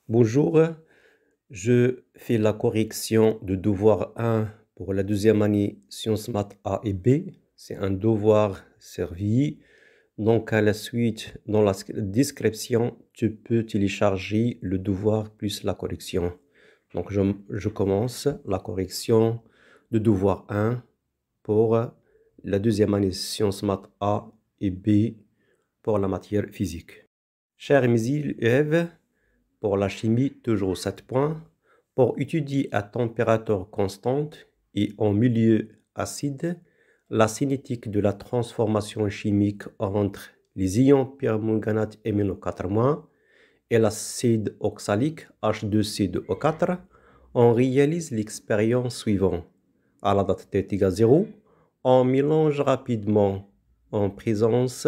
Bonjour, je fais la correction de devoir 1 pour la deuxième année Sciences Maths A et B. C'est un devoir servi. Donc à la suite, dans la description, tu peux télécharger le devoir plus la correction. Donc je commence la correction de devoir 1 pour la deuxième année Sciences Maths A et B pour la matière physique. Chers mes élèves, pour la chimie, toujours 7 points. Pour étudier à température constante et en milieu acide, la cinétique de la transformation chimique entre les ions permanganate MnO4- et l'acide oxalique H2C2O4, on réalise l'expérience suivante. À la date t égale 0, on mélange rapidement en présence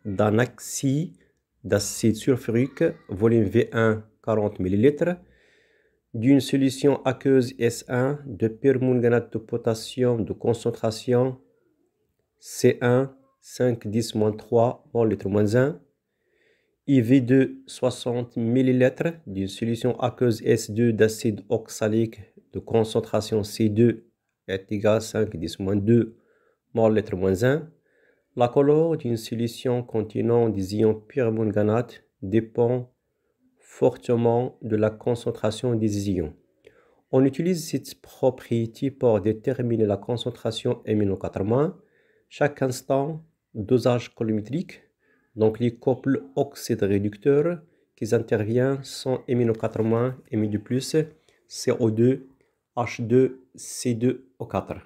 d'un oxyde d'acide sulfurique, volume V1, 40 ml, d'une solution aqueuse S1 de permanganate de potassium de concentration C1, 5-10-3 mol litre -1, IV2, 60 ml, d'une solution aqueuse S2 d'acide oxalique de concentration C2 est égal à 5-10-2 mol litre -1. La couleur d'une solution contenant des ions permanganate dépend fortement de la concentration des ions. On utilise cette propriété pour déterminer la concentration MnO4-. Chaque instant, dosage colorimétrique, donc les couples oxydes réducteurs qui interviennent sont MnO4-, Mi2+, CO2, H2, C2O4.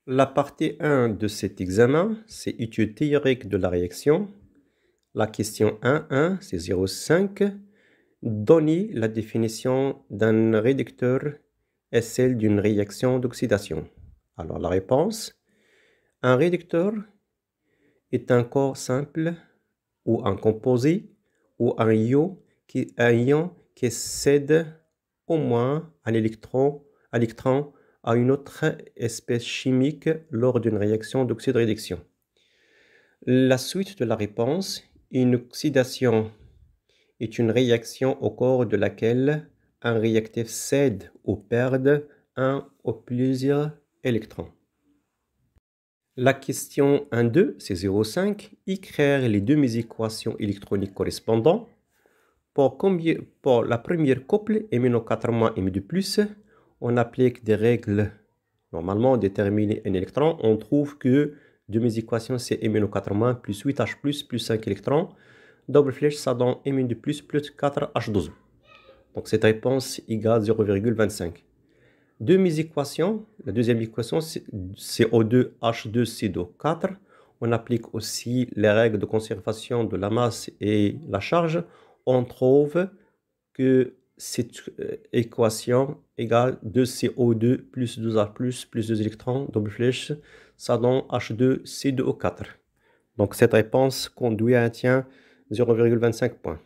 La partie 1 de cet examen, c'est étude théorique de la réaction. La question 1.1, c'est 0,5. Donnez la définition d'un réducteur et celle d'une réaction d'oxydation. Alors la réponse, un réducteur est un corps simple ou un composé ou un ion qui cède au moins un électron à une autre espèce chimique lors d'une réaction d'oxyde-réduction. La suite de la réponse, une oxydation est une réaction au cours de laquelle un réactif cède ou perd un ou plusieurs électrons. La question 1.2, c'est 0,5. Écrire les deux équations électroniques correspondantes. Pour la première couple, MnO4- et Mi2+, on applique des règles normalement déterminer un électron. On trouve que deux mes équations, c'est MnO4- plus 8H+, plus 5 électrons. Double flèche, ça donne Mi2+, plus 4H12. Donc cette réponse égale 0,25. Deux mes équations, la deuxième équation, c'est CO2, H2, CO4. On applique aussi les règles de conservation de la masse et la charge. On trouve que cette équation égale 2CO2 plus 2H+, plus 2 électrons, double flèche, ça donne H2C2O4. Donc cette réponse conduit à un tien 0,25 points.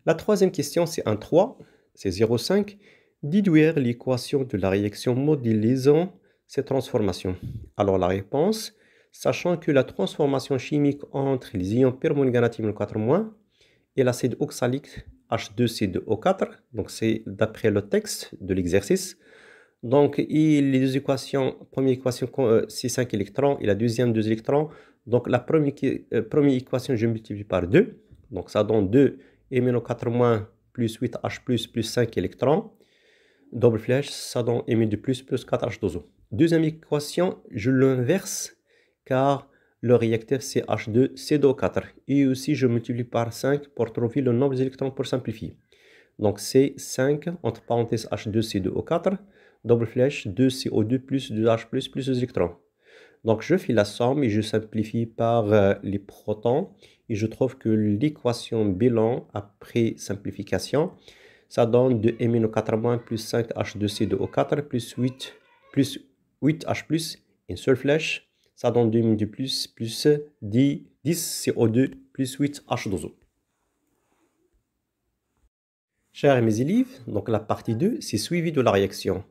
La troisième question, c'est un 3, c'est 0,5. Déduire l'équation de la réaction modélisant ces transformations. Alors la réponse, sachant que la transformation chimique entre les ions permanganate MnO4- et l'acide oxalique H2C2O4, donc c'est d'après le texte de l'exercice. Donc les deux équations, première équation c'est 5 électrons et la deuxième 2 électrons. Donc la première équation, je multiplie par 2. Donc ça donne 2 MnO4- plus 8H+, plus 5 électrons. Double flèche, ça donne Mi2+, plus 4H12O. Deuxième équation, je l'inverse car le réactif c'est H2C2O4. Et aussi, je multiplie par 5 pour trouver le nombre d'électrons pour simplifier. Donc, c'est 5, entre parenthèses, H2C2O4, double flèche, 2CO2 plus 2H+, plus 2 électrons. Donc, je fais la somme et je simplifie par les protons. Et je trouve que l'équation bilan, après simplification, ça donne 2 MnO4- plus 5 H2C2O4 plus 8H+, une seule flèche, ça donne 2 min plus 10 CO2 plus 8 H2O. Chers mes élèves, donc la partie 2, c'est suivi de la réaction.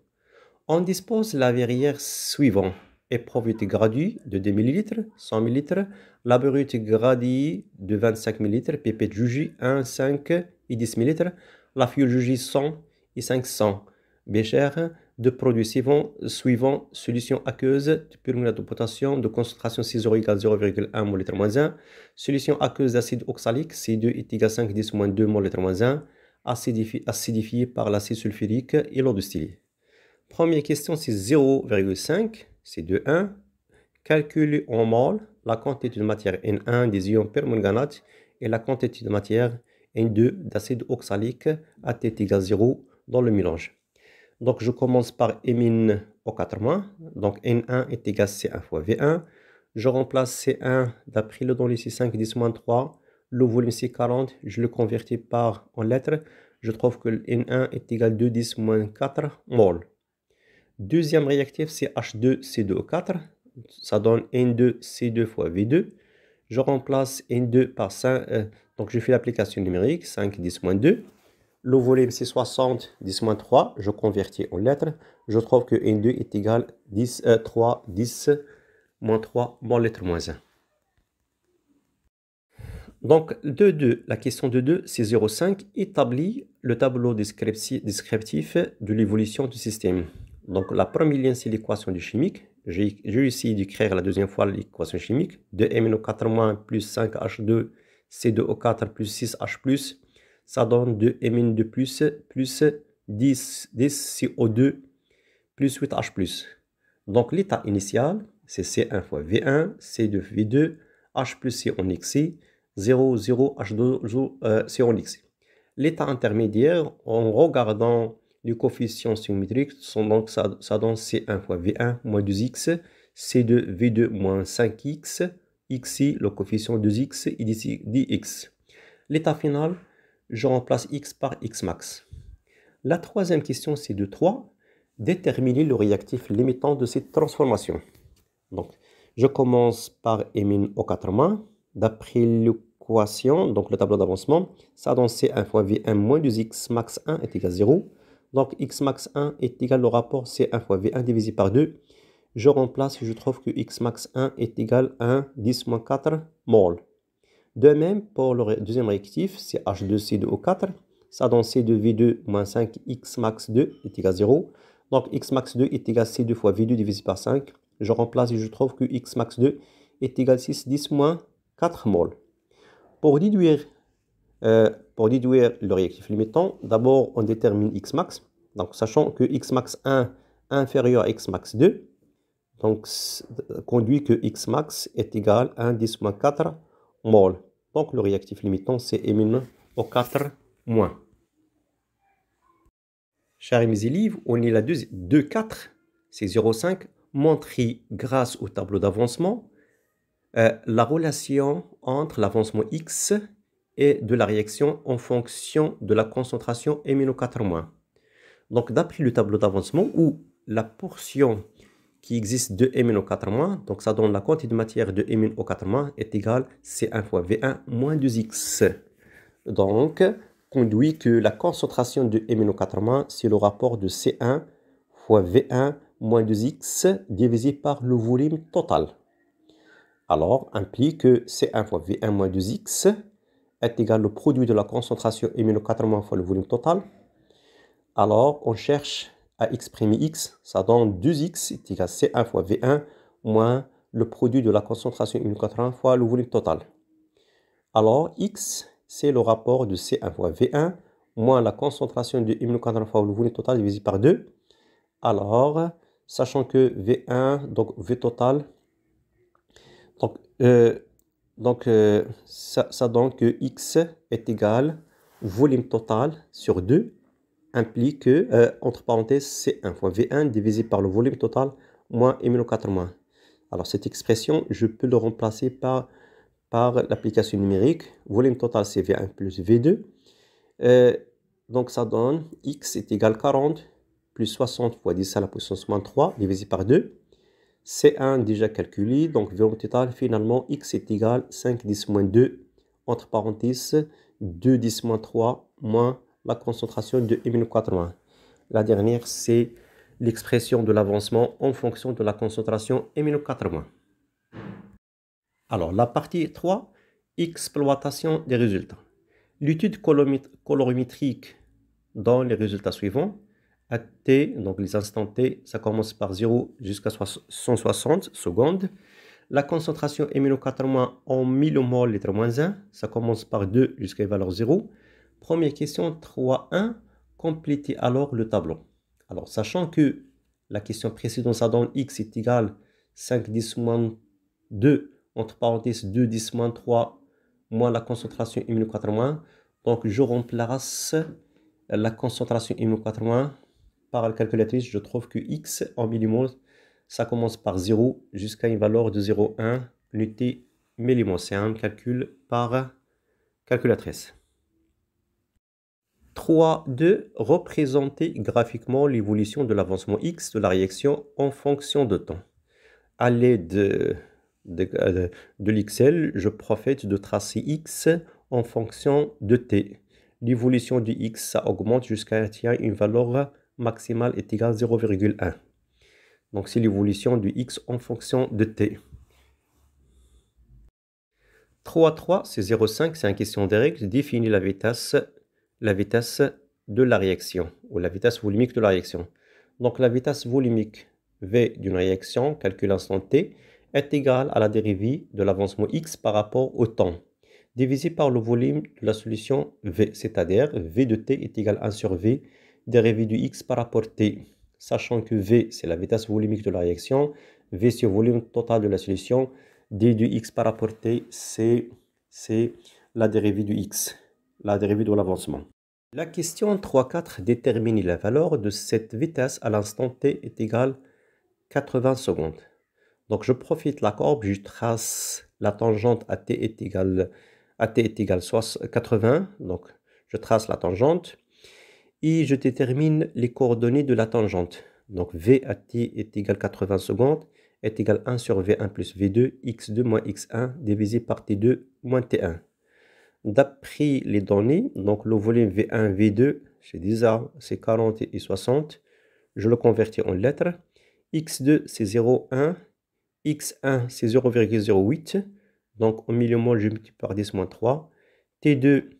On dispose la verrière suivante. Éprouvette graduée de 2 ml, 100 ml, la brute graduée de 25 ml, pipette jugée 1, 5 et 10 ml. la physiologie 100 et 500 Bécher de produits suivant solution aqueuse de permanganate de potassium de concentration C0 égale 0,1 mol litre moins 1, solution aqueuse d'acide oxalique C2 est égal à 5 10 moins 2 mol litre moins 1, acidifié par l'acide sulfurique et l'eau distillée. Première question, c'est 0,5, c'est de 1. Calculer en mol la quantité de matière N1 des ions permanganate et la quantité de matière N2 d'acide oxalique à T égale 0 dans le mélange. Donc, je commence par émine au 4-. Donc, N1 est égal à C1 fois V1. Je remplace C1 d'après le don ici 5 10 moins 3. Le volume c'est 40. Je le convertis en lettres. Je trouve que N1 est égal à 2 10 moins 4 mol. Deuxième réactif, c'est H2CO4. Ça donne N2C2 fois V2. Je remplace N2 par 5. Donc, je fais l'application numérique. 5 10 moins 2. Le volume, c'est 60, 10 moins 3. Je convertis en lettres. Je trouve que N2 est égal à 3, 10 moins 3 mol litre moins 1. Donc, la question de 2, c'est 0,5. Établit le tableau descriptif de l'évolution du système. Donc, la première ligne, c'est l'équation du chimique. J'ai réussi d'écrire la deuxième fois l'équation chimique. 2MnO4- plus 5H2, C2O4 plus 6H+. Ça donne 2Mn2 plus 10 CO2 plus 8H+. Donc, l'état initial, c'est C1 fois V1, C2 V2, H plus C en XC, 0, 0, H2, C en XC. L'état intermédiaire, en regardant les coefficients symétriques, donc ça donne C1 fois V1 moins 2X, C2 V2 moins 5X, XC, le coefficient 2X et d'ici 10X. L'état final, je remplace X par X max. La troisième question, c'est de 3. Déterminer le réactif limitant de cette transformation. Donc, je commence par émine au 4-. D'après l'équation, donc le tableau d'avancement, ça donne C1 fois V1 moins 2X max 1 est égal à 0. Donc, X max 1 est égal au rapport C1 fois V1 divisé par 2. Je remplace et je trouve que X max 1 est égal à 1, 10 moins 4 mol. De même, pour le deuxième réactif, c'est H2C2O4. Ça donne C2V2 moins 5X max 2 est égal à 0. Donc, X max 2 est égal à C2 fois V2 divisé par 5. Je remplace et je trouve que X max 2 est égal à 6, 10 moins 4 mol. Pour déduire le réactif limitant, d'abord, on détermine X max. Donc, sachant que X max 1 inférieur à X max 2, donc, conduit que X max est égal à 1, 10 moins 4 mol. Donc, le réactif limitant, c'est émine au 4-. Chers mes élèves, on est la 2,4, c'est 0,5, montrer grâce au tableau d'avancement la relation entre l'avancement X et de la réaction en fonction de la concentration émine au 4-. Donc, d'après le tableau d'avancement, où la portion qui existe de émine au 4-, donc ça donne la quantité de matière de émine au 4- est égale à C1 fois V1 moins 2X. Donc, conduit que la concentration de émine au 4-, c'est le rapport de C1 fois V1 moins 2X divisé par le volume total. Alors, implique que C1 fois V1 moins 2X est égal au produit de la concentration émine au 4- fois le volume total. Alors, on cherche à exprimer X, ça donne 2X est égal à C1 fois V1 moins le produit de la concentration émine au 4- fois le volume total. Alors, X, c'est le rapport de C1 fois V1 moins la concentration de émine au 4- fois le volume total divisé par 2. Alors, sachant que V1, donc V total, ça donne que X est égal au volume total sur 2, implique que, entre parenthèses, C1 fois V1 divisé par le volume total moins émine au 4-. Alors, cette expression, je peux le remplacer par l'application numérique. Volume total, c'est V1 plus V2. Donc, ça donne X est égal à 40 plus 60 fois 10 à la puissance moins 3 divisé par 2. C1 déjà calculé, donc volume total, finalement, X est égal à 5 10 moins 2, entre parenthèses, 2 10 moins 3 moins la concentration de émine au 4-. La dernière, c'est l'expression de l'avancement en fonction de la concentration émine au 4-. Alors, la partie 3, exploitation des résultats. L'étude colorimétrique dans les résultats suivants. À t, donc les instants t, ça commence par 0 jusqu'à 160 secondes. La concentration MnO4- en millimol litre moins 1, ça commence par 2 jusqu'à une valeur 0. Première question 3.1, complétez alors le tableau. Alors, sachant que la question précédente, ça donne x est égal 5 10 moins 2, entre parenthèses 2 10 moins 3, moins la concentration MnO4-. Donc, je remplace la concentration MnO4- par la calculatrice. Je trouve que x en millimol, ça commence par 0 jusqu'à une valeur de 0,1 unité millimol. C'est un calcul par calculatrice. 3.2. Représenter graphiquement l'évolution de l'avancement x de la réaction en fonction de temps. À l'aide de l'Excel, je profite de tracer x en fonction de t. L'évolution du x, ça augmente jusqu'à une valeur maximale est égale à 0,1. Donc, c'est l'évolution du x en fonction de t. 3.3, c'est 0,5, c'est une question de règle. Définit la vitesse de la réaction, ou la vitesse volumique de la réaction. Donc, la vitesse volumique V d'une réaction, calcul instant t, est égale à la dérivée de l'avancement x par rapport au temps, divisé par le volume de la solution V, c'est-à-dire V de t est égal à 1 sur V, dérivée du x par rapport à t. Sachant que V, c'est la vitesse volumique de la réaction, V, c'est le volume total de la solution, d du x par rapport à t, c'est la dérivée du x, la dérivée de l'avancement. La question 3.4 détermine la valeur de cette vitesse à l'instant t est égale 80 secondes. Donc, je profite de la courbe, je trace la tangente à t est égale 80. Donc, je trace la tangente et je détermine les coordonnées de la tangente. Donc, v à t est égal à 80 secondes est égal à 1 sur v1 plus v2, x2 moins x1 divisé par t2 moins t1. D'après les données, donc le volume v1, v2, c'est déjà c'est 40 et 60. Je le convertis en lettres. x2, c'est 0,1. x1, c'est 0,08. Donc, en millimol, je multiplie par 10 moins 3. t2,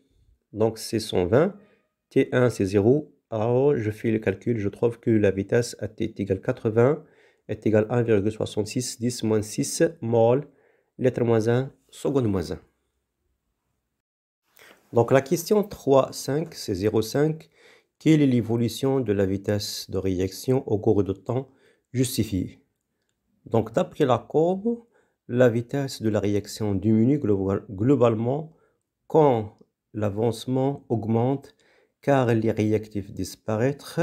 donc c'est 120. t1, c'est 0. Alors, je fais le calcul. Je trouve que la vitesse à t est égale 80 est égale à 1,66, 10 moins 6 mol, lettre moins 1, seconde moins 1. Donc la question 3.5, c'est 0,5. Quelle est l'évolution de la vitesse de réaction au cours de temps justifiée? Donc d'après la courbe, la vitesse de la réaction diminue globalement quand l'avancement augmente car les réactifs disparaissent,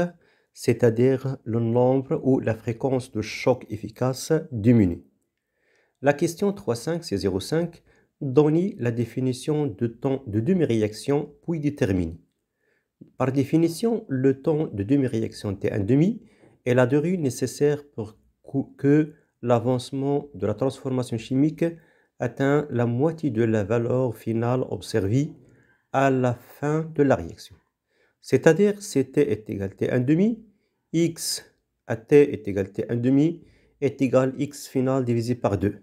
c'est-à-dire le nombre ou la fréquence de choc efficace diminue. La question 3.5, c'est 0,5. Donnez la définition de temps de demi-réaction, puis détermine. Par définition, le temps de demi-réaction T1,5 est la durée nécessaire pour que l'avancement de la transformation chimique atteint la moitié de la valeur finale observée à la fin de la réaction. C'est-à-dire, si T est égal à T1,5, X à T est égal à T1,5 est égal à X final divisé par 2.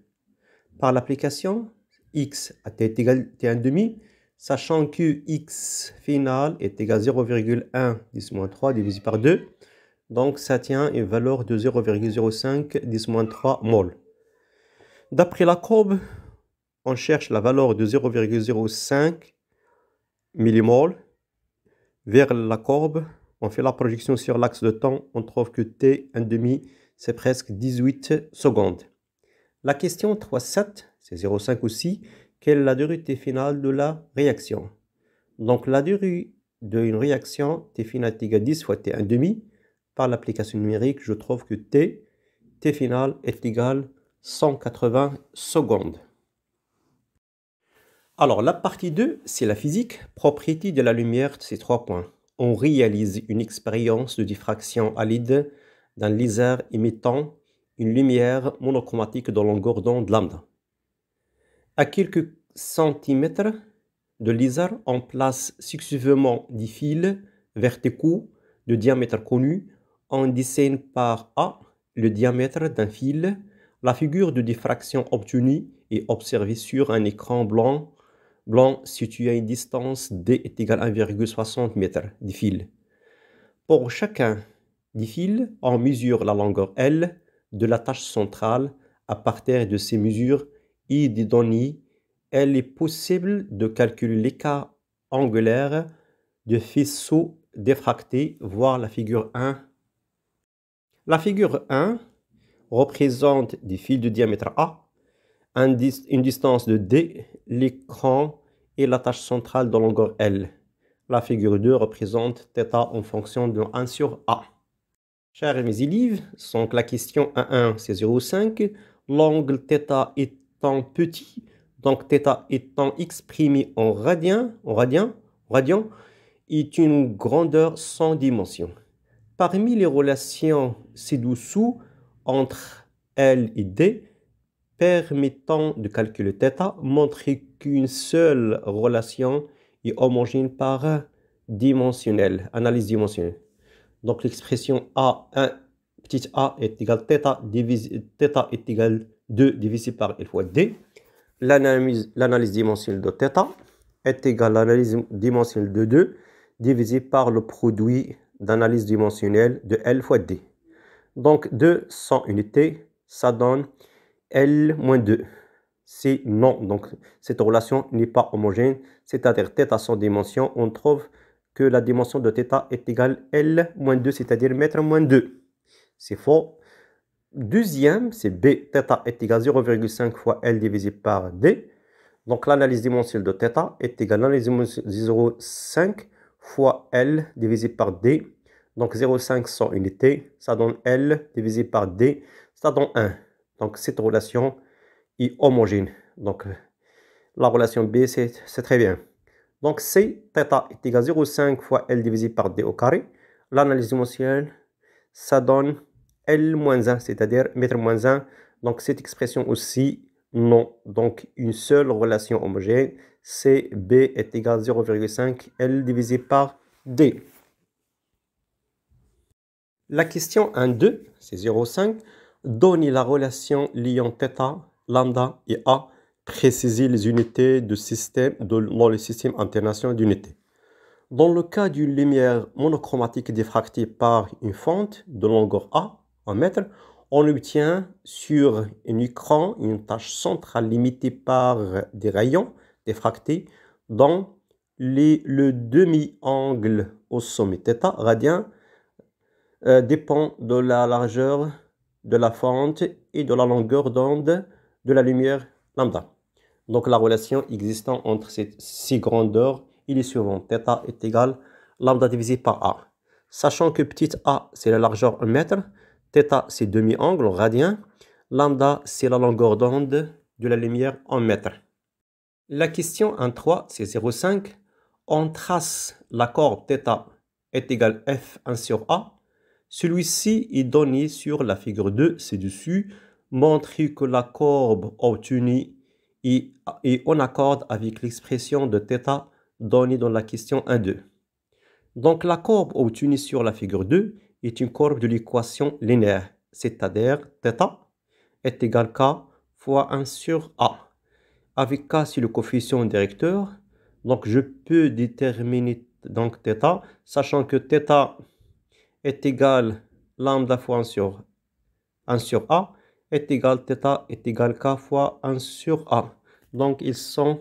Par l'application, x à t est égal à t1,5, sachant que x final est égal à 0,1 10-3 divisé par 2. Donc, ça tient une valeur de 0,05 10-3 mol. D'après la courbe, on cherche la valeur de 0,05 millimol. Vers la courbe, on fait la projection sur l'axe de temps. On trouve que t1,5, c'est presque 18 secondes. La question 3.7, c'est 0,5 aussi. Quelle est la durée T finale de la réaction? Donc, la durée d'une réaction T finale est égale à 10 fois T1,5. Par l'application numérique, je trouve que T finale est égal à 180 secondes. Alors, la partie 2, c'est la physique. Propriété de la lumière, c'est 3 points. On réalise une expérience de diffraction à l'aide d'un laser émettant une lumière monochromatique dans longueur d'onde lambda. À quelques centimètres de laser, on place successivement des fils verticaux de diamètre connu. On dessine par A le diamètre d'un fil, la figure de diffraction obtenue et observée sur un écran blanc situé à une distance D est égale à 1,60 m du fil. Pour chacun des fils, on mesure la longueur L de la tâche centrale à partir de ces mesures et des données. Il est possible de calculer l'écart angulaire de faisceaux diffractés, voir la figure 1. La figure 1 représente des fils de diamètre A, une distance de D, l'écran et la tâche centrale de longueur L. La figure 2 représente θ en fonction de 1 sur A. Chers mes élèves, donc la question 1,1 c'est 0,5. L'angle θ étant petit, donc θ étant exprimé en radian, est une grandeur sans dimension. Parmi les relations ci-dessous entre L et D, permettant de calculer θ, montrer qu'une seule relation est homogène par dimensionnelle, analyse dimensionnelle. Donc l'expression A1 petit a est égal θ est égal 2 divisé par L fois D. L'analyse dimensionnelle de θ est égale à l'analyse dimensionnelle de 2 divisé par le produit d'analyse dimensionnelle de L fois D. Donc 2 100 unités, ça donne L moins 2. C'est non, donc cette relation n'est pas homogène, c'est-à-dire θ sans dimension, on trouve que la dimension de θ est égale L moins 2, c'est-à-dire mètre moins 2. C'est faux. Deuxième, c'est B, θ est égal à 0,5 fois L divisé par D. Donc l'analyse dimensionnelle de θ est égale à l'analyse dimensionnelle de 0,5 fois L divisé par D. Donc 0,5 100 unités, ça donne L divisé par D, ça donne 1. Donc cette relation est homogène. Donc la relation B, c'est très bien. Donc C, θ est égal à 0,5 fois L divisé par D au carré. L'analyse dimensionnelle, ça donne L moins 1, c'est-à-dire mètre moins 1. Donc cette expression aussi, non. Donc une seule relation homogène, C, B est égal à 0,5 L divisé par D. La question 1,2, c'est 0,5. Donnez la relation liant θ, lambda et A. Préciser les unités de système dans le système international d'unités. Dans le cas d'une lumière monochromatique diffractée par une fente de longueur A en mètres, on obtient sur un écran une tâche centrale limitée par des rayons diffractés dont le demi-angle au sommet θ radien dépend de la largeur de la fente et de la longueur d'onde de la lumière lambda. Donc la relation existant entre ces grandeurs est la suivante. θ est égal lambda divisé par A. Sachant que petit a c'est la largeur en mètre, θ c'est demi-angle en radien, lambda c'est la longueur d'onde de la lumière en mètre. La question 1,3 c'est 0,5. On trace la courbe θ est égal F1 sur A. Celui-ci est donné sur la figure 2 ci-dessus, montrer que la courbe obtenue est en accord avec l'expression de θ donnée dans la question 1,2. Donc la courbe obtenue sur la figure 2 est une courbe de l'équation linéaire, c'est-à-dire θ est égal K fois 1 sur A. Avec K c'est le coefficient directeur, donc je peux déterminer donc θ, sachant que θ est égal lambda fois 1 sur A est égal θ est égal K fois 1 sur A. Donc ils sont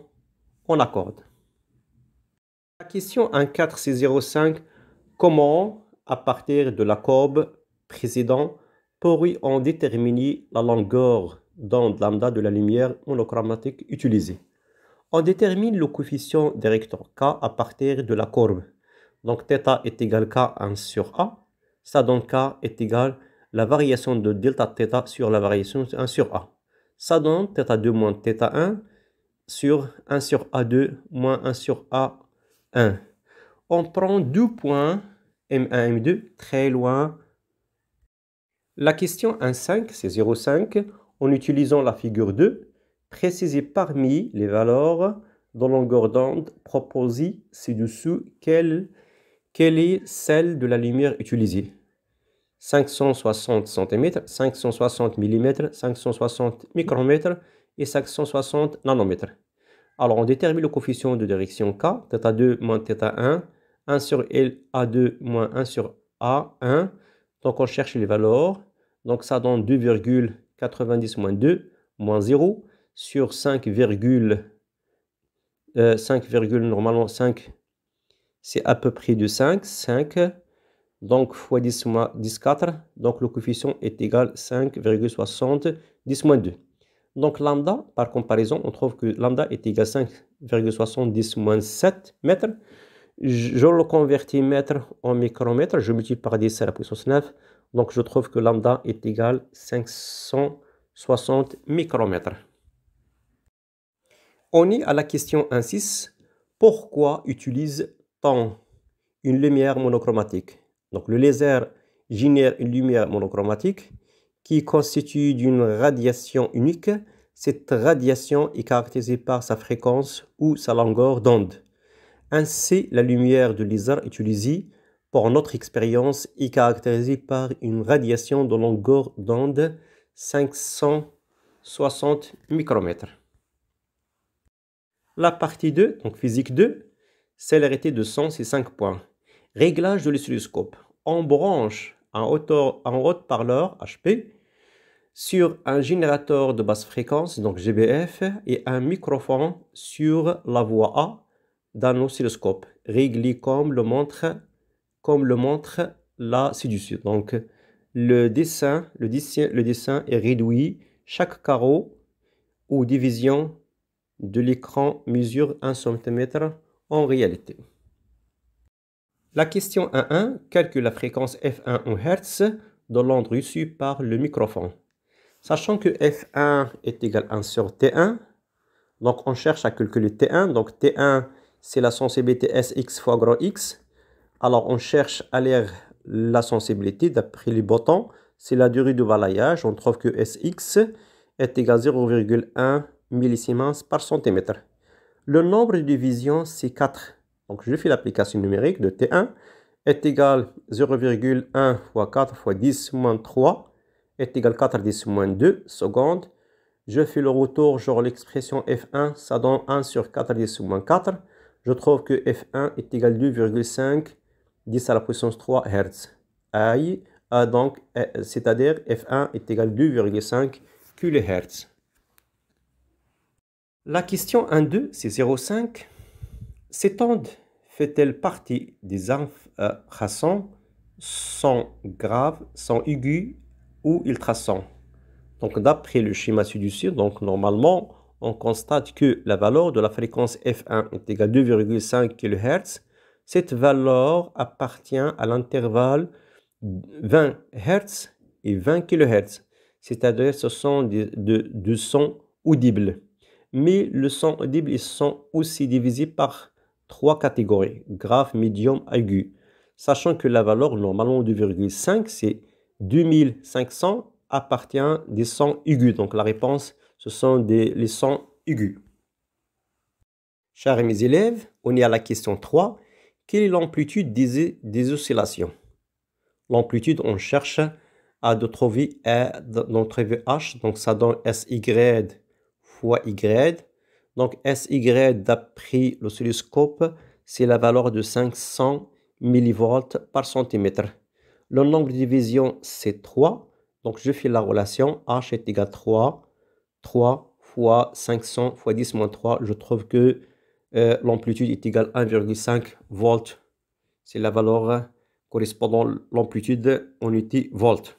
en accord. La question 1,4 c'est 0,5. Comment, à partir de la courbe précédente, pourrait-on déterminer la longueur d'onde lambda de la lumière monochromatique utilisée? On détermine le coefficient directeur K à partir de la courbe. Donc θ est égal K1 sur A. Ça donne K est égal la variation de delta θ sur la variation de 1 sur A. Ça donne θ2 moins θ1 sur 1 sur A2 moins 1 sur A1. On prend deux points M1 et M2 très loin. La question 1,5 c'est 0,5. En utilisant la figure 2, précisez parmi les valeurs de longueur d'onde proposées ci-dessous quelle est celle de la lumière utilisée. 560 cm, 560 mm, 560 micromètres et 560 nanomètres. Alors on détermine le coefficient de direction K, θ2 moins θ1, 1 sur L A2 moins 1 sur à 1. Donc on cherche les valeurs. Donc ça donne 2,90 moins 2 moins 0 sur 5, normalement 5, c'est à peu près de 5. 5, donc fois 10 moins 10, 4. Donc le coefficient est égal à 5,70 moins 2. Donc lambda, par comparaison, on trouve que lambda est égal à 5,70 moins 7 mètres. Je le convertis mètre en micromètre, je multiplie par 10 à la puissance 9. Donc je trouve que lambda est égal à 560 micromètres. On est à la question 1.6. Pourquoi utilise-t-on une lumière monochromatique? Donc le laser génère une lumière monochromatique qui constitue d'une radiation unique. Cette radiation est caractérisée par sa fréquence ou sa longueur d'onde. Ainsi, la lumière de laser utilisée pour notre expérience est caractérisée par une radiation de longueur d'onde 560 micromètres. La partie 2, donc physique 2, célérité de son, c'est 5 points. Réglage de l'oscilloscope. On branche un haut-parleur HP sur un générateur de basse fréquence, donc GBF, et un microphone sur la voie A d'un oscilloscope, réglé comme le montre la ci-dessus. Donc, le dessin est réduit. Chaque carreau ou division de l'écran mesure 1 cm en réalité. La question 1.1 calcule la fréquence F1 en Hz de l'onde reçue par le microphone. Sachant que F1 est égal à 1 sur T1, donc on cherche à calculer T1. Donc T1, c'est la sensibilité Sx fois grand X. Alors on cherche à lire la sensibilité d'après les boutons. C'est la durée de balayage. On trouve que Sx est égal à 0,1 millisiemens par centimètre. Le nombre de divisions, c'est 4. Donc je fais l'application numérique de T1 est égal à 0,1 fois 4 fois 10 moins 3 est égal à 4 10 moins 2 secondes. Je fais le retour, genre l'expression F1, ça donne 1 sur 4 10 moins 4. Je trouve que F1 est égal à 2,5 10 à la puissance 3 Hz. Donc, c'est-à-dire F1 est égal à 2,5 kHz. La question 1.2, c'est 0,5. Cette onde fait-elle partie des infrasons, son graves, son aigus ou ultrasons? Donc d'après le schéma ci-dessus, donc normalement, on constate que la valeur de la fréquence F1 est égale à 2,5 kHz. Cette valeur appartient à l'intervalle 20 Hz et 20 kHz. C'est-à-dire ce sont des sons audibles. Mais le son audible, ils sont aussi divisés par 3 catégories, grave, médium, aigu. Sachant que la valeur normalement 2,5, c'est 2500 appartient des sons aigus. Donc la réponse, ce sont les sons aigus. Chers mes élèves, on est à la question 3. Quelle est l'amplitude des oscillations? L'amplitude, on cherche à trouver H, donc ça donne SY fois Y. Donc SY d'après l'oscilloscope, c'est la valeur de 500 millivolts par centimètre. Le nombre de divisions, c'est 3. Donc je fais la relation H est égal à 3. 3 fois 500 fois 10 moins 3. Je trouve que l'amplitude est égale à 1,5 volts. C'est la valeur correspondant à l'amplitude en unité volt.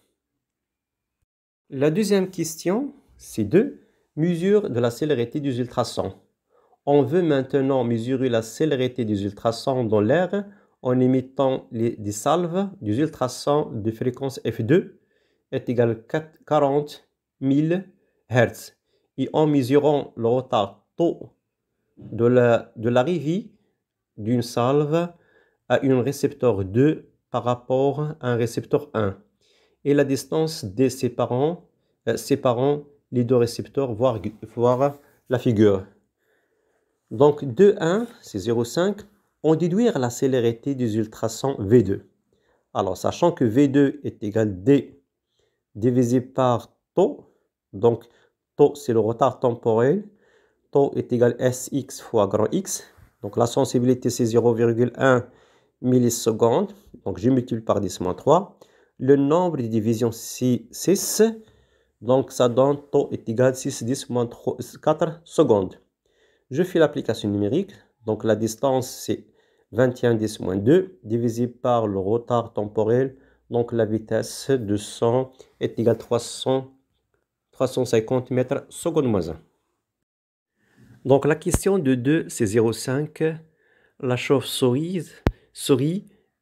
La deuxième question, c'est 2. Mesure de la célérité des ultrasons. On veut maintenant mesurer la célérité des ultrasons dans l'air en émettant des salves des ultrasons de fréquence F2 est égal à 40 000 Hz et en mesurant le retard taux de l'arrivée d'une salve à un récepteur 2 par rapport à un récepteur 1 et la distance des séparant les deux récepteurs, voir la figure. Donc 2,1, c'est 0,5. On déduit la célérité des ultrasons V2. Alors, sachant que V2 est égal à D divisé par taux, donc taux c'est le retard temporel, taux est égal à Sx fois grand X, donc la sensibilité c'est 0,1 millisecondes. Donc, je multiplie par 10-3. Le nombre de divisions, c'est 6. Donc, ça donne taux est égal à 6, 10 moins 3, 4 secondes. Je fais l'application numérique. Donc, la distance, c'est 21 10 moins 2 divisé par le retard temporel. Donc, la vitesse de son est égale à 350 mètres secondes moins 1. Donc, la question de 2, c'est 0,5. La chauve-souris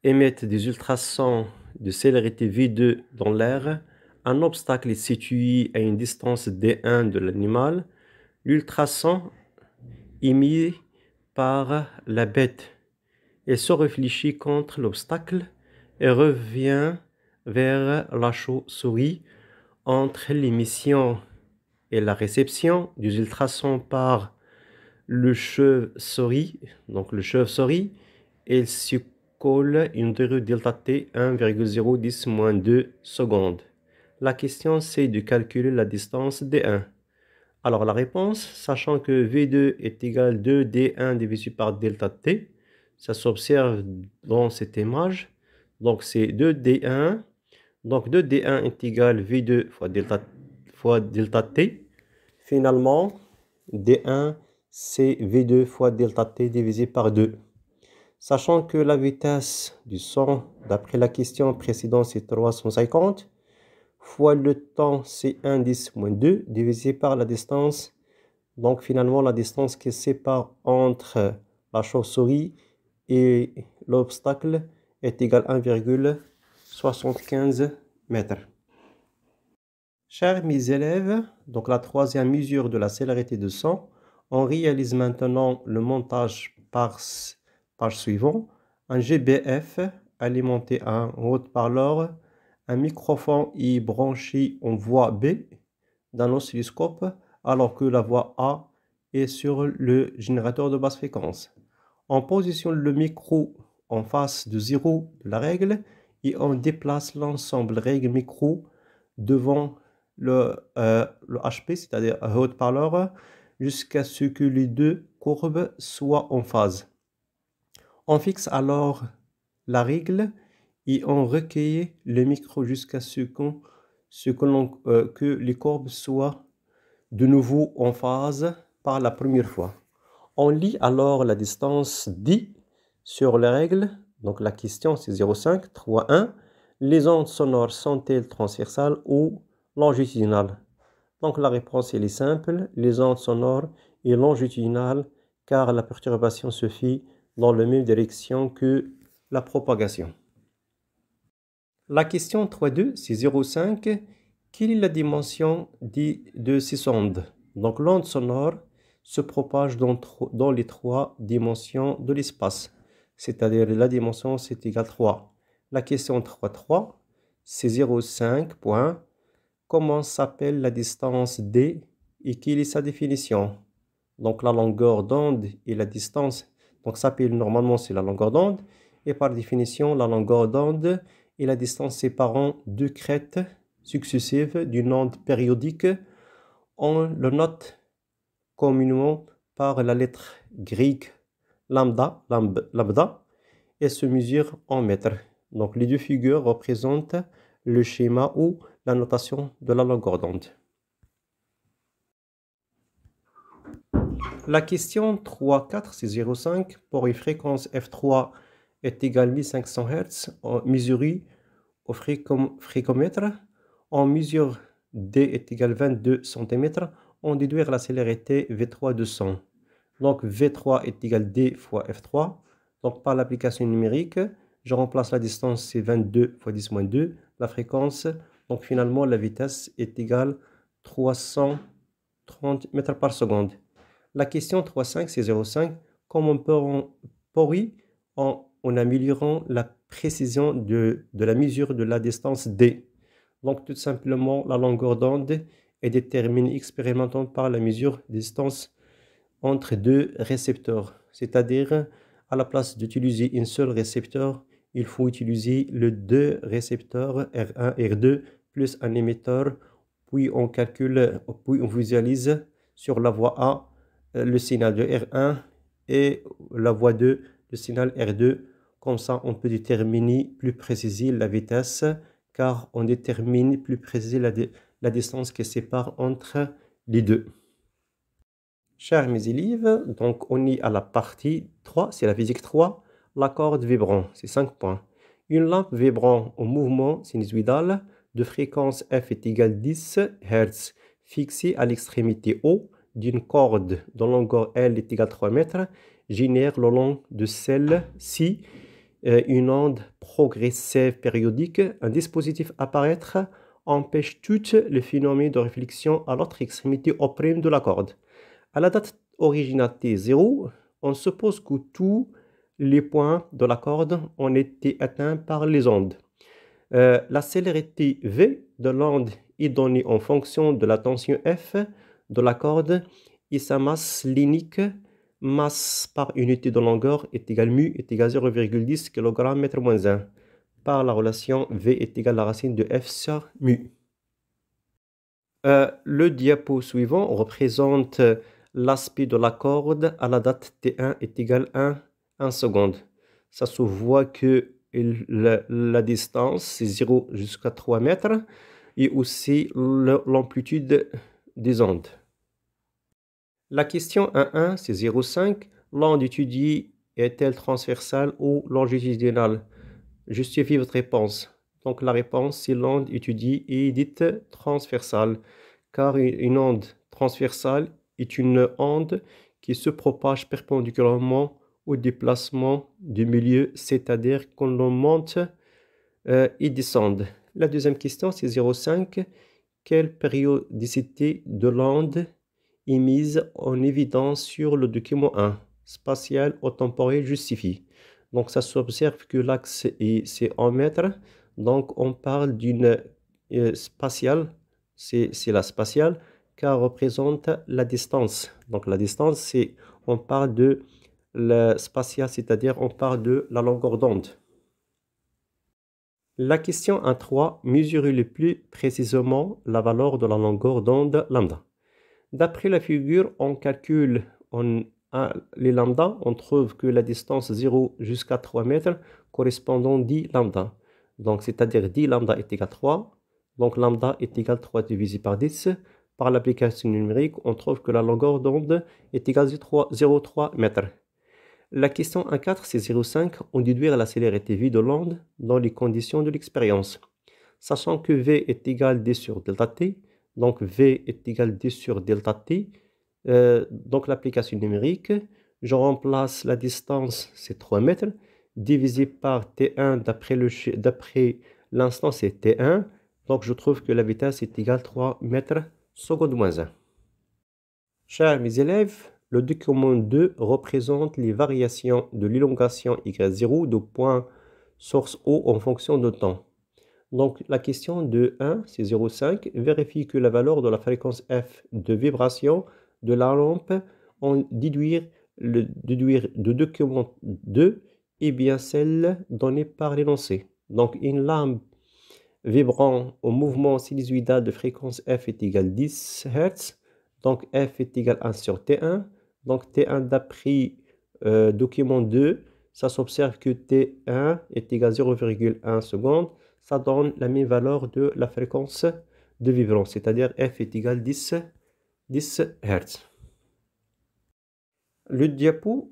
émet des ultrasons de célérité V2 dans l'air. Un obstacle est situé à une distance D1 de l'animal. L'ultrason émis par la bête et se réfléchit contre l'obstacle et revient vers la chauve-souris. Entre l'émission et la réception des ultrasons par le chauve-souris, il se colle une durée delta t 1,010 moins 2 secondes. La question, c'est de calculer la distance D1. Alors, la réponse, sachant que V2 est égal à 2D1 divisé par delta t, ça s'observe dans cette image. Donc, c'est 2D1. Donc, 2D1 est égal à V2 fois delta t. Finalement, D1, c'est V2 fois delta t divisé par 2. Sachant que la vitesse du son, d'après la question précédente, c'est 350, fois le temps, c'est 1 10 moins 2, divisé par la distance. Donc, finalement, la distance qui sépare entre la chauve-souris et l'obstacle est égale à 1,75 mètres. Chers mes élèves, donc la troisième mesure de la célérité de son, on réalise maintenant le montage page suivant. Un GBF alimenté à un haut-parleur, un microphone est branché en voie B d'un oscilloscope, alors que la voie A est sur le générateur de basse fréquence. On positionne le micro en face de 0 de la règle et on déplace l'ensemble règle micro devant le HP, c'est-à-dire un haut-parleur, jusqu'à ce que les deux courbes soient en phase. On fixe alors la règle et on recueille le micro jusqu'à ce que les courbes soient de nouveau en phase par la première fois. On lit alors la distance D sur les règles. Donc la question c'est 0,5, 3, 1. Les ondes sonores sont-elles transversales ou longitudinales? Donc la réponse elle est simple. Les ondes sonores sont longitudinales car la perturbation se fait dans la même direction que la propagation. La question 3.2, c'est 0,5. Quelle est la dimension de ces ondes? Donc l'onde sonore se propage dans les trois dimensions de l'espace. C'est-à-dire la dimension, c'est égal à 3. La question 3.3, c'est 0,5 point. Comment s'appelle la distance D et quelle est sa définition? Donc la longueur d'onde et la distance, donc s'appelle normalement c'est la longueur d'onde. Et par définition, la longueur d'onde et la distance séparant deux crêtes successives d'une onde périodique, on le note communément par la lettre grecque lambda, et se mesure en mètres. Donc les deux figures représentent le schéma ou la notation de la longueur d'onde. La question 3.4, c'est 0,5 pour une fréquence F3 est égale à 1500 Hz mesurée au fréquomètre. On mesure D est égal à 22 cm. On déduit la célérité V3 de 100. Donc V3 est égal à D fois F3. Donc par l'application numérique, je remplace la distance, c'est 22 fois 10 moins 2. La fréquence, donc finalement la vitesse est égale à 330 mètres par seconde. La question 3.5, c'est 0,5. Comment pourrait en améliorant la précision de la mesure de la distance D? Donc tout simplement, la longueur d'onde est déterminée expérimentalement par la mesure de distance entre deux récepteurs. C'est-à-dire, à la place d'utiliser un seul récepteur, il faut utiliser les deux récepteurs R1 et R2 plus un émetteur. Puis on calcule, puis on visualise sur la voie A le signal de R1 et la voie 2, le signal R2 Comme ça, on peut déterminer plus précisément la vitesse, car on détermine plus précisément la distance qui sépare entre les deux. Chers mes élèves, donc on est à la partie 3, c'est la physique 3, la corde vibrant, c'est 5 points. Une lampe vibrant au mouvement sinusoïdal de fréquence f est égale 10 Hz, fixée à l'extrémité O d'une corde dont longueur L est égale 3 mètres, génère le long de celle-ci une onde progressive périodique. Un dispositif apparaître empêche tout le phénomène de réflexion à l'autre extrémité O' de la corde. À la date originale T0, on suppose que tous les points de la corde ont été atteints par les ondes. La célérité V de l'onde est donnée en fonction de la tension F de la corde et sa masse linéaire, masse par unité de longueur est égale mu est égal 0,10 kg/m-1 par la relation V est égale à la racine de F sur mu. Le diapo suivant représente l'aspect de la corde à la date T1 est égal à 1 seconde. Ça se voit que la distance, c'est 0 jusqu'à 3 mètres, et aussi l'amplitude des ondes. La question 1.1, c'est 0,5. L'onde étudiée est-elle transversale ou longitudinale? Justifiez votre réponse. Donc la réponse, c'est l'onde étudiée est dite transversale, car une onde transversale est une onde qui se propage perpendiculairement au déplacement du milieu, c'est-à-dire qu'on monte et descend. La deuxième question, c'est 0,5. Quelle périodicité de l'onde est mise en évidence sur le document 1? Spatial ou temporel justifié. Donc ça s'observe que l'axe c'est en mètres. Donc on parle d'une spatiale, c'est la spatiale, car représente la distance. Donc la distance, on parle de la spatiale, c'est-à-dire on parle de la longueur d'onde. La question 1.3, mesurer le plus précisément la valeur de la longueur d'onde lambda. D'après la figure, on calcule les lambda, on trouve que la distance 0 jusqu'à 3 mètres correspondant à 10 lambda. Donc c'est-à-dire 10 lambda est égal à 3. Donc lambda est égal à 3 divisé par 10. Par l'application numérique, on trouve que la longueur d'onde est égale à 0,3 mètres. La question 1.4, c'est 0,5. On déduire la célérité V de l'onde dans les conditions de l'expérience. Sachant que V est égal à D sur delta T, donc V est égal à D sur delta T, donc l'application numérique, je remplace la distance, c'est 3 mètres, divisé par T1 d'après l'instant, c'est T1, donc je trouve que la vitesse est égale à 3 mètres seconde moins 1. Chers mes élèves, le document 2 représente les variations de l'élongation Y0 de point source O en fonction de temps. Donc la question de 1, c'est 0,5. Vérifie que la valeur de la fréquence F de vibration de la lampe en déduire de document 2 est bien celle donnée par l'énoncé. Donc une lampe vibrant au mouvement sinusoïdal de fréquence F est égal à 10 Hz. Donc F est égal à 1 sur T1. Donc T1 d'après document 2, ça s'observe que T1 est égal à 0,1 seconde. Ça donne la même valeur de la fréquence de vibrance, c'est-à-dire F est égal à 10 Hz. Le diapo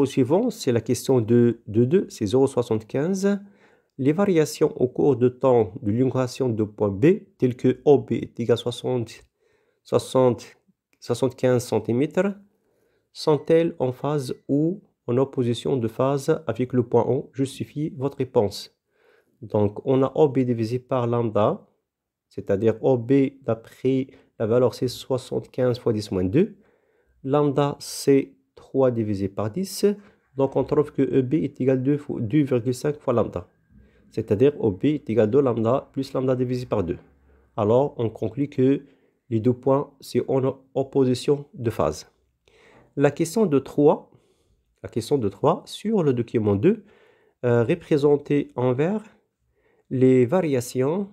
suivant, c'est la question de 2, c'est 0,75. Les variations au cours de temps de l'élongation de point B, telles que OB est égal à 75 cm, sont-elles en phase ou en opposition de phase avec le point O? Justifiez votre réponse. Donc, on a OB divisé par lambda, c'est-à-dire OB d'après la valeur c'est 75 fois 10 moins 2. Lambda c'est 3 divisé par 10. Donc, on trouve que EB est égal à 2,5 fois lambda. C'est-à-dire OB est égal à 2 lambda plus lambda divisé par 2. Alors, on conclut que les deux points, c'est en opposition de phase. La question de 3 sur le document 2, représentée en vert les variations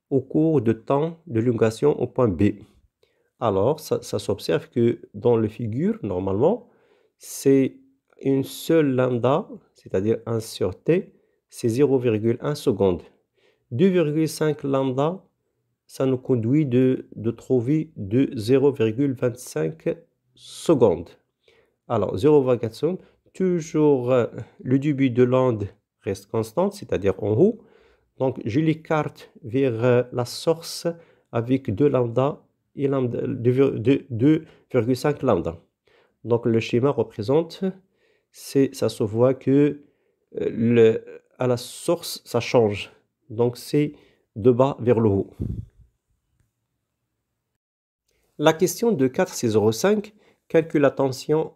au cours de temps de l'élongation au point B. Alors, ça s'observe que dans les figures, normalement, c'est une seule lambda, c'est-à-dire 1 sur t, c'est 0,1 seconde. 2,5 lambda, ça nous conduit de trouver de 0,25 secondes. Alors, 0,4 secondes, toujours le début de l'onde reste constant, c'est-à-dire en haut. Donc, je l'écarte vers la source avec 2 lambda et 2,5 lambda. Donc, le schéma représente, ça se voit que à la source, ça change. Donc, c'est de bas vers le haut. La question de 4,605 calcule la tension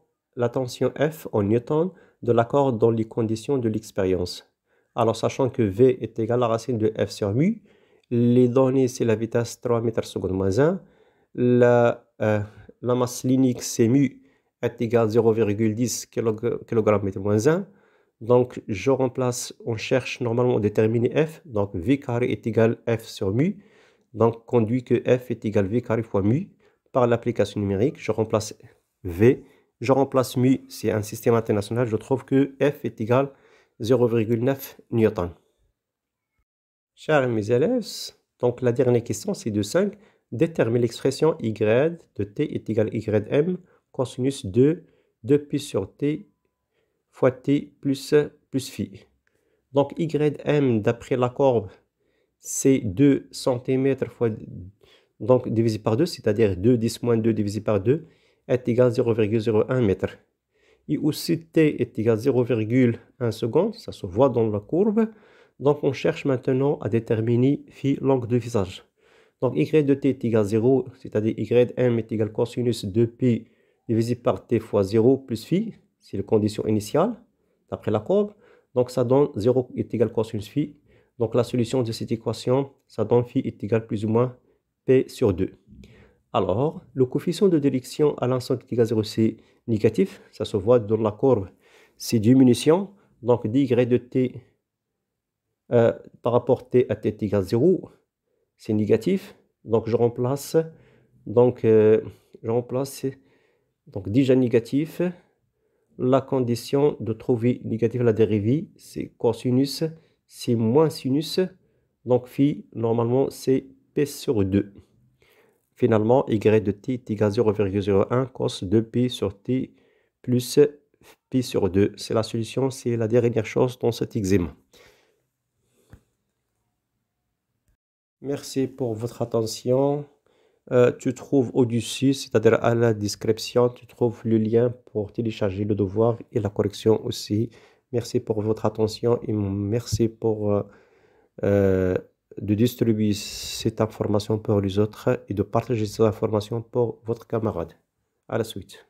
F en newton de la corde dans les conditions de l'expérience. Alors, sachant que V est égal à la racine de F sur mu, les données, c'est la vitesse 3 mètres secondes moins 1. La masse linéaire, c'est mu, est égal à 0,10 kg mètre moins 1. Donc, je remplace, on cherche normalement à déterminer F. Donc, V carré est égal à F sur mu. Donc, conduit que F est égal à V carré fois mu. Par l'application numérique, je remplace V. Je remplace mu, c'est un système international. Je trouve que F est égal à 0,9 newton. Chers mes élèves, donc la dernière question, c'est de 5. Détermine l'expression y de t est égal à ym cosinus de 2pi sur t fois t plus phi. Donc, ym, d'après la courbe, c'est 2 cm fois, donc divisé par 2, c'est-à-dire 2, 10 moins 2 divisé par 2, est égal à 0,01 mètre. Et aussi t est égal à 0,1 seconde, ça se voit dans la courbe. Donc, on cherche maintenant à déterminer phi l'angle de visage. Donc, y de t est égal à 0, c'est-à-dire ym est égal à cosinus 2pi divisé par t fois 0 plus phi. C'est la condition initiale, d'après la courbe. Donc, ça donne 0 est égal à cosinus phi. Donc, la solution de cette équation, ça donne phi est égal à plus ou moins p sur 2. Alors, le coefficient de déduction à l'instant t égale 0, c'est négatif. Ça se voit dans la courbe, c'est diminution. Donc, dy de t par rapport à t à t égale 0, c'est négatif. Donc, je remplace. Donc, donc déjà négatif. La condition de trouver négatif la dérivée, c'est cosinus, c'est moins sinus. Donc, phi, normalement, c'est p sur 2. Finalement, y de t est égal à 0,01 cos 2pi sur t plus pi sur 2. C'est la solution, c'est la dernière chose dans cet examen. Merci pour votre attention. Tu trouves au-dessus, c'est-à-dire à la description, tu trouves le lien pour télécharger le devoir et la correction aussi. Merci pour votre attention et merci pour de distribuer cette information pour les autres et de partager cette information pour votre camarade. À la suite.